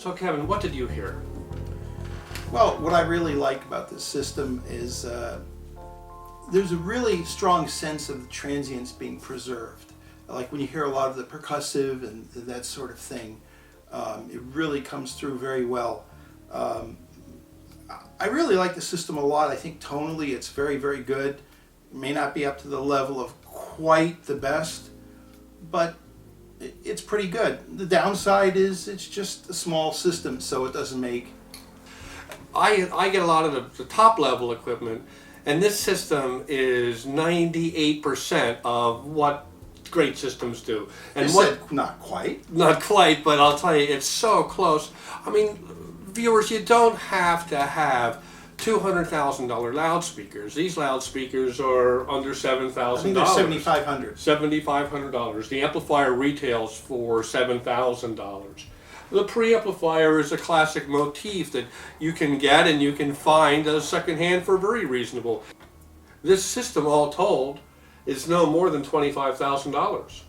So Kevin, what did you hear? Well, what I really like about this system is there's a really strong sense of the transients being preserved. Like when you hear a lot of the percussive and that sort of thing, it really comes through very well. I really like the system a lot. I think tonally it's very, very good. It may not be up to the level of quite the best, but it's pretty good. The downside is it's just a small system, so it doesn't make... I get a lot of the top level equipment, and this system is 98% of what great systems do. And not quite. Not quite, but I'll tell you, it's so close. I mean, viewers, you don't have to have $200,000 loudspeakers. These loudspeakers are under $7,000. I think they're $7,500. $7,500. The amplifier retails for $7,000. The preamplifier is a classic motif that you can get and you can find secondhand for very reasonable. This system, all told, is no more than $25,000.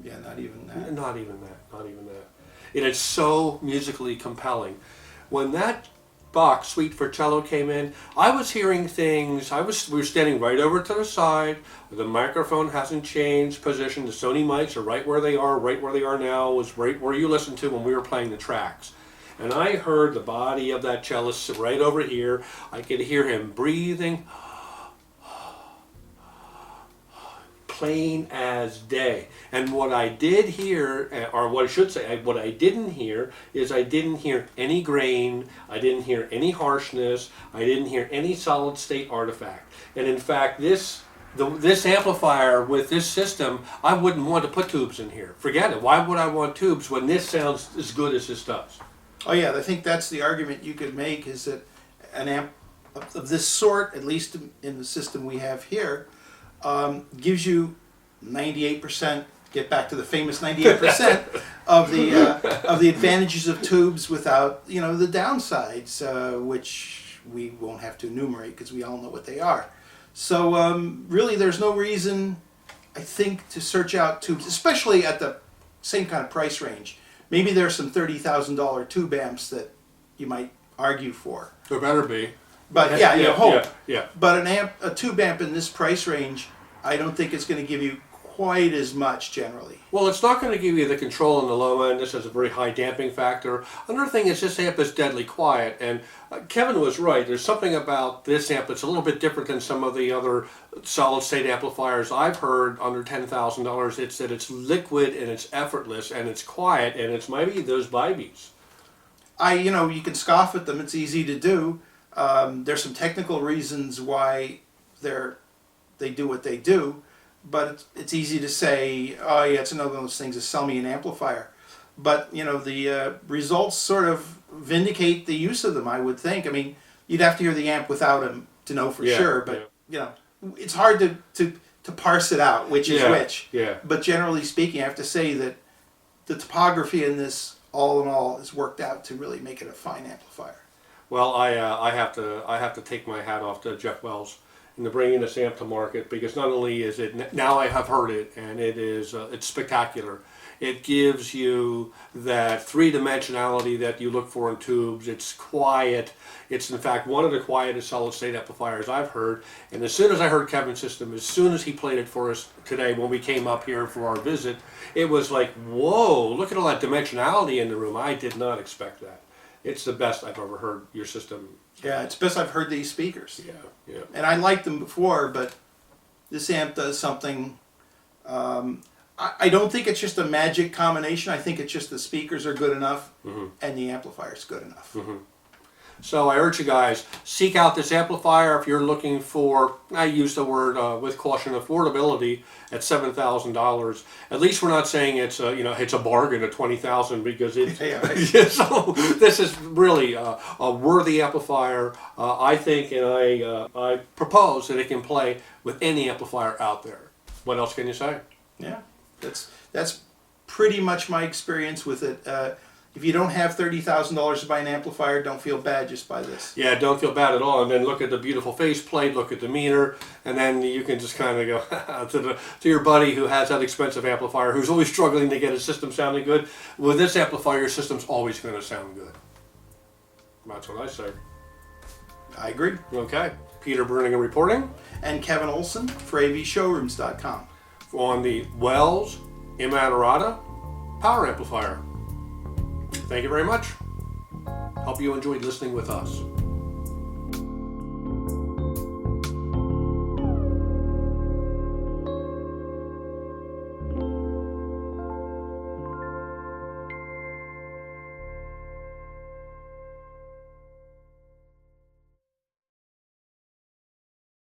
Yeah, not even that. Not even that. Not even that. And it's so musically compelling. When that box suite for cello came in, I was hearing things. We were standing right over to the side. The microphone hasn't changed position. The Sony mics are right where they are now, was right where you listened to when we were playing the tracks. And I heard the body of that cellist right over here. I could hear him breathing, plain as day. And what I did hear, or what I should say, what I didn't hear, is I didn't hear any grain, I didn't hear any harshness, I didn't hear any solid state artifact. And in fact, this amplifier with this system, I wouldn't want to put tubes in here. Forget it. Why would I want tubes when this sounds as good as this does? Oh yeah, I think that's the argument you could make, is that an amp of this sort, at least in the system we have here, gives you 98%, get back to the famous 98% of the advantages of tubes without, the downsides, which we won't have to enumerate because we all know what they are. So really there's no reason, I think, to search out tubes, especially at the same kind of price range. Maybe there's some $30,000 tube amps that you might argue for. There better be. But yeah, you hope. Yeah. But a tube amp in this price range, I don't think it's going to give you quite as much generally. Well, it's not going to give you the control in the low end. This has a very high damping factor. Another thing is this amp is deadly quiet, and Kevin was right. There's something about this amp that's a little bit different than some of the other solid-state amplifiers I've heard under $10,000. It's that it's liquid and it's effortless and it's quiet and it's maybe those vibes. You can scoff at them. It's easy to do. There's some technical reasons why they do what they do, but it's easy to say, oh yeah, it's another one of those things, to sell me an amplifier. But the results sort of vindicate the use of them, I would think. I mean, you'd have to hear the amp without them to know for sure, but it's hard to parse it out, which is which. Yeah. But generally speaking, I have to say that the topography in this, all in all, is worked out to really make it a fine amplifier. Well, I have to take my hat off to Jeff Wells into bringing this amp to market, because not only is it, now I have heard it, and it's spectacular. It gives you that three-dimensionality that you look for in tubes. It's quiet. It's in fact one of the quietest solid-state amplifiers I've heard. And as soon as I heard Kevin's system, as soon as he played it for us today when we came up here for our visit, it was like, whoa, look at all that dimensionality in the room. I did not expect that. It's the best I've ever heard your system. Yeah, it's best I've heard these speakers. Yeah. And I liked them before, but this amp does something. I don't think it's just a magic combination. I think it's just the speakers are good enough and the amplifier's good enough. So I urge you guys, seek out this amplifier if you're looking for, I use the word with caution, affordability at $7,000. At least we're not saying it's a bargain at $20,000, because it's so this is really a worthy amplifier, I think, and I propose that it can play with any amplifier out there. What else can you say? Yeah, that's pretty much my experience with it. if you don't have $30,000 to buy an amplifier, don't feel bad, just buy this. Yeah, don't feel bad at all. And then look at the beautiful faceplate, look at the meter, and then you can just kind of go to your buddy who has that expensive amplifier, who's always struggling to get his system sounding good. With this amplifier, your system's always going to sound good. That's what I say. I agree. Okay. Peter Bruning reporting. And Kevin Olson for avshowrooms.com. On the Wells Innamorata power amplifier. Thank you very much. Hope you enjoyed listening with us.